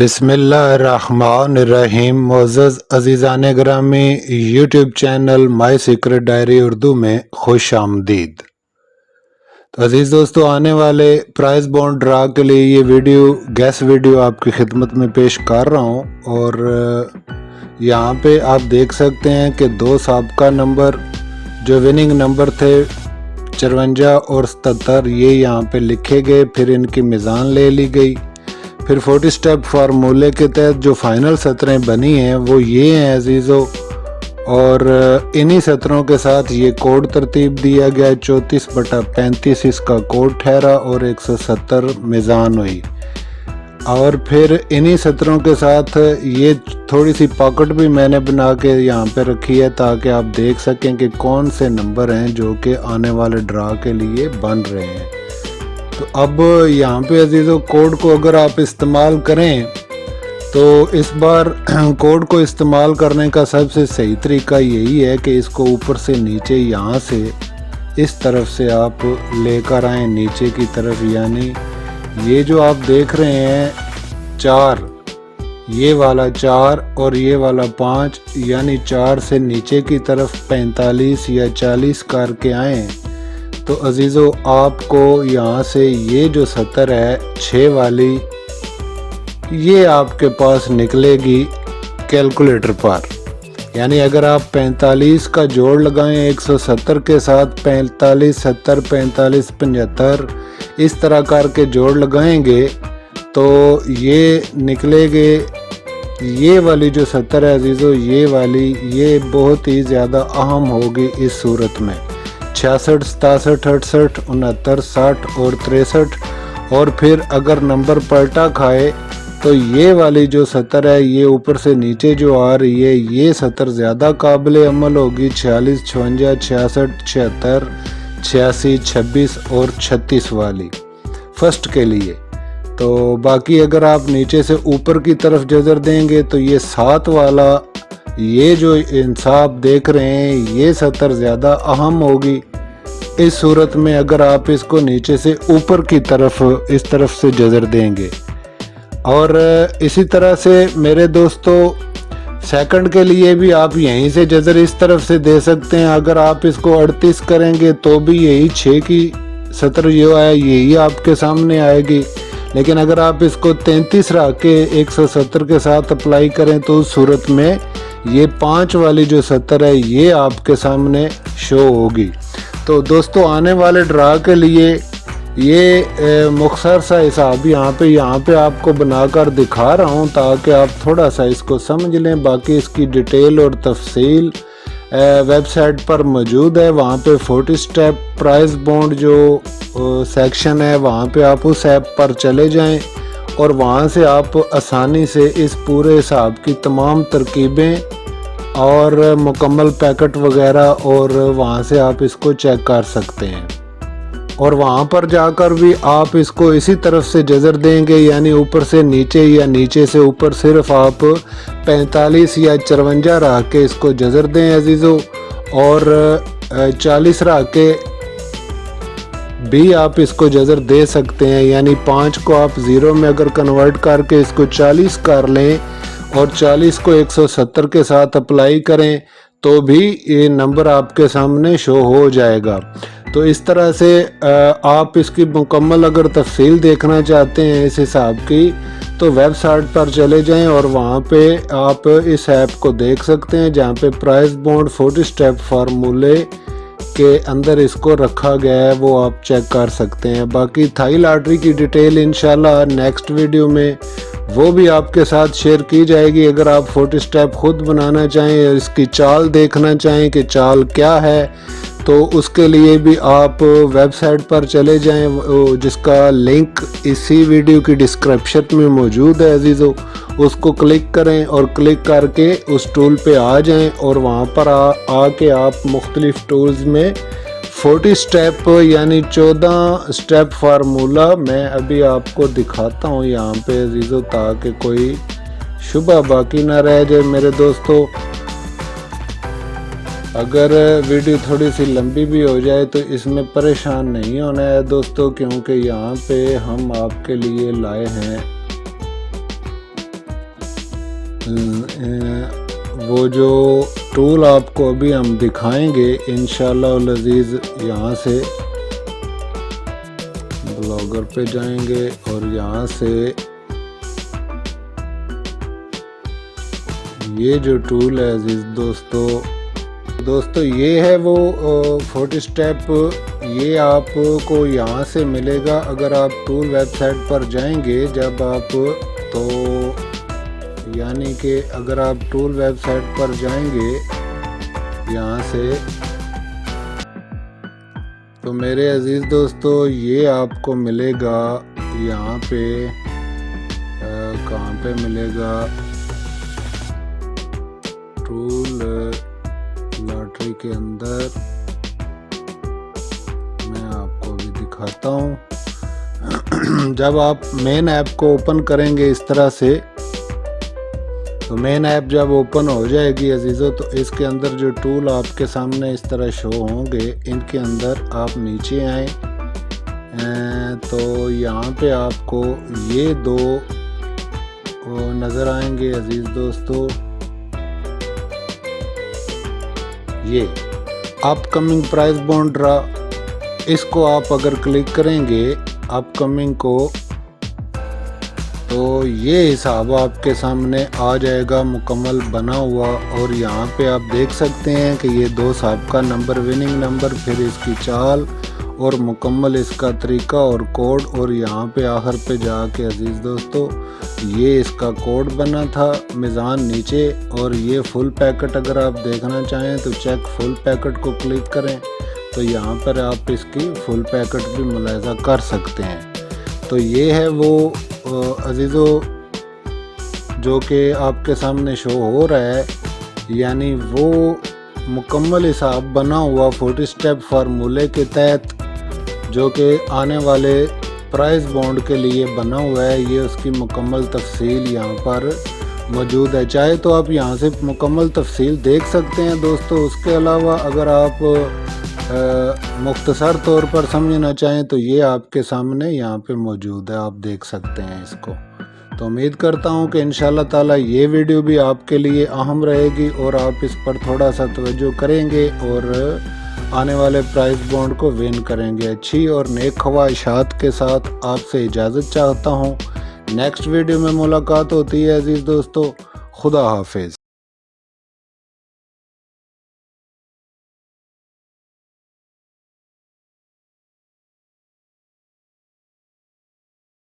بسم اللہ الرحمن الرحیم۔ معزز عزیزان گرامی، یوٹیوب چینل مائی سیکرٹ ڈائری اردو میں خوش آمدید۔ تو عزیز دوستو، آنے والے پرائز بونڈ ڈرا کے لیے یہ ویڈیو گیس ویڈیو آپ کی خدمت میں پیش کر رہا ہوں، اور یہاں پہ آپ دیکھ سکتے ہیں کہ دو سابقہ نمبر جو وننگ نمبر تھے 54 اور 77، یہ یہاں پہ لکھے گئے، پھر ان کی میزان لے لی گئی، پھر 40 سٹیپ فارمولے کے تحت جو فائنل سطریں بنی ہیں وہ یہ ہیں عزیزو، اور انہی سطروں کے ساتھ یہ کوڈ ترتیب دیا گیا، 34/35 اس کا کوڈ ٹھہرا اور 170 میزان ہوئی۔ اور پھر انہی سطروں کے ساتھ یہ تھوڑی سی پاکٹ بھی میں نے بنا کے یہاں پہ رکھی ہے تاکہ آپ دیکھ سکیں کہ کون سے نمبر ہیں جو کہ آنے والے ڈرا کے لیے بن رہے ہیں۔ تو اب یہاں پہ عزیزو کوڈ کو اگر آپ استعمال کریں تو اس بار کوڈ کو استعمال کرنے کا سب سے صحیح طریقہ یہی ہے کہ اس کو اوپر سے نیچے یہاں سے اس طرف سے آپ لے کر آئیں نیچے کی طرف، یعنی یہ جو آپ دیکھ رہے ہیں 4، یہ والا 4 اور یہ والا 5، یعنی 4 سے نیچے کی طرف 45 یا 40 کر کے آئیں تو عزیزو آپ کو یہاں سے یہ جو سطر ہے 6 والی، یہ آپ کے پاس نکلے گی کیلکولیٹر پر۔ یعنی اگر آپ 45 کا جوڑ لگائیں 170 کے ساتھ، 45 70 45 75 اس طرح کر کے جوڑ لگائیں گے تو یہ نکلے گے، یہ والی جو سطر ہے عزیزو، یہ والی یہ بہت ہی زیادہ اہم ہوگی اس صورت میں، 66 67 68 69 60 اور 63۔ اور پھر اگر نمبر پلٹا کھائے تو یہ والی جو سطر ہے یہ اوپر سے نیچے جو آ رہی ہے یہ سطر زیادہ قابل عمل ہوگی، 46 56 66 76 86 26 اور 36 والی فرسٹ کے لیے۔ تو باقی اگر آپ نیچے سے اوپر کی طرف جذر دیں گے تو یہ 7 والا، یہ جو انصاف دیکھ رہے ہیں یہ سطر زیادہ اہم ہوگی۔ اس صورت میں اگر آپ اس کو نیچے سے اوپر کی طرف اس طرف سے جذر دیں گے، اور اسی طرح سے میرے دوستو سیکنڈ کے لیے بھی آپ یہیں سے جذر اس طرف سے دے سکتے ہیں۔ اگر آپ اس کو 38 کریں گے تو بھی یہی 6 کی سطر جو ہے یہی آپ کے سامنے آئے گی، لیکن اگر آپ اس کو 33 رکھ کے 170 کے ساتھ اپلائی کریں تو اس صورت میں یہ 5 والی جو سطر ہے یہ آپ کے سامنے شو ہوگی۔ تو دوستو آنے والے ڈرا کے لیے یہ مختصر سا حساب یہاں پہ آپ کو بنا کر دکھا رہا ہوں تاکہ آپ تھوڑا سا اس کو سمجھ لیں۔ باقی اس کی ڈیٹیل اور تفصیل ویب سائٹ پر موجود ہے، وہاں پہ 40 سٹیپ پرائز بونڈ جو سیکشن ہے وہاں پہ آپ اس ایپ پر چلے جائیں اور وہاں سے آپ آسانی سے اس پورے حساب کی تمام ترکیبیں اور مکمل پیکٹ وغیرہ اور وہاں سے آپ اس کو چیک کر سکتے ہیں، اور وہاں پر جا کر بھی آپ اس کو اسی طرف سے جذر دیں گے، یعنی اوپر سے نیچے یا نیچے سے اوپر صرف آپ 45 یا 54 رکھ کے اس کو جذر دیں عزیزو، اور 40 رکھ کے بھی آپ اس کو جذر دے سکتے ہیں، یعنی 5 کو آپ 0 میں اگر کنورٹ کر کے اس کو 40 کر لیں اور 40 کو 170 کے ساتھ اپلائی کریں تو بھی یہ نمبر آپ کے سامنے شو ہو جائے گا۔ تو اس طرح سے آپ اس کی مکمل اگر تفصیل دیکھنا چاہتے ہیں اس حساب کی تو ویب سائٹ پر چلے جائیں اور وہاں پہ آپ اس ایپ کو دیکھ سکتے ہیں جہاں پہ پرائز بونڈ 40 سٹیپ فارمولے کے اندر اس کو رکھا گیا ہے، وہ آپ چیک کر سکتے ہیں۔ باقی تھائی لاٹری کی ڈیٹیل انشاءاللہ نیکسٹ ویڈیو میں وہ بھی آپ کے ساتھ شیئر کی جائے گی۔ اگر آپ 40 سٹیپ خود بنانا چاہیں اور اس کی چال دیکھنا چاہیں کہ چال کیا ہے تو اس کے لیے بھی آپ ویب سائٹ پر چلے جائیں، جس کا لنک اسی ویڈیو کی ڈسکرپشن میں موجود ہے عزیزو، اس کو کلک کریں اور کلک کر کے اس ٹول پہ آ جائیں اور وہاں پر آ کے آپ مختلف ٹولز میں 40 سٹیپ یعنی 14 سٹیپ فارمولا میں ابھی آپ کو دکھاتا ہوں یہاں پہ عزیزو تاکہ کوئی شبہ باقی نہ رہ جائے میرے دوستو۔ اگر ویڈیو تھوڑی سی لمبی بھی ہو جائے تو اس میں پریشان نہیں ہونا ہے دوستو، کیونکہ یہاں پہ ہم آپ کے لیے لائے ہیں وہ جو ٹول آپ کو ابھی ہم دکھائیں گے انشاءاللہ العزیز، یہاں سے بلاگر پہ جائیں گے اور یہاں سے یہ جو ٹول ہے عزیز دوستو یہ ہے وہ فوٹو سٹیپ، یہ آپ کو یہاں سے ملے گا اگر آپ ٹول ویب سائٹ پر جائیں گے جب آپ، تو یعنی کہ اگر آپ ٹول ویب سائٹ پر جائیں گے یہاں سے، تو میرے عزیز دوستو یہ آپ کو ملے گا یہاں پہ، کہاں پہ ملے گا، ٹول لاٹری کے اندر، میں آپ کو بھی دکھاتا ہوں۔ جب آپ مین ایپ کو اوپن کریں گے اس طرح سے، تو مین ایپ جب اوپن ہو جائے گی عزیزو، تو اس کے اندر جو ٹول آپ کے سامنے اس طرح شو ہوں گے، ان کے اندر آپ نیچے آئیں تو یہاں پہ آپ کو یہ دو نظر آئیں گے عزیز دوستو، یہ اپ کمنگ پرائز بانڈ ڈرا، اس کو آپ اگر کلک کریں گے اپ کمنگ کو، تو یہ حساب آپ کے سامنے آ جائے گا مکمل بنا ہوا، اور یہاں پہ آپ دیکھ سکتے ہیں کہ یہ 2 سابقہ نمبر، وننگ نمبر، پھر اس کی چال اور مکمل اس کا طریقہ اور کوڈ، اور یہاں پہ آخر پہ جا کے عزیز دوستو یہ اس کا کوڈ بنا تھا، میزان نیچے، اور یہ فل پیکٹ اگر آپ دیکھنا چاہیں تو چیک فل پیکٹ کو کلک کریں، تو یہاں پر آپ اس کی فل پیکٹ بھی ملاحظہ کر سکتے ہیں۔ تو یہ ہے وہ عزیزو جو کہ آپ کے سامنے شو ہو رہا ہے، یعنی وہ مکمل حساب بنا ہوا فوٹو سٹیپ فارمولے کے تحت جو کہ آنے والے پرائز بانڈ کے لیے بنا ہوا ہے، یہ اس کی مکمل تفصیل یہاں پر موجود ہے، چاہے تو آپ یہاں سے مکمل تفصیل دیکھ سکتے ہیں دوستو۔ اس کے علاوہ اگر آپ مختصر طور پر سمجھنا چاہیں تو یہ آپ کے سامنے یہاں پہ موجود ہے، آپ دیکھ سکتے ہیں اس کو۔ تو امید کرتا ہوں کہ انشاءاللہ تعالی یہ ویڈیو بھی آپ کے لیے اہم رہے گی اور آپ اس پر تھوڑا سا توجہ کریں گے اور آنے والے پرائز بانڈ کو ون کریں گے۔ اچھی اور نیک خواہشات کے ساتھ آپ سے اجازت چاہتا ہوں، نیکسٹ ویڈیو میں ملاقات ہوتی ہے عزیز دوستو، خدا حافظ۔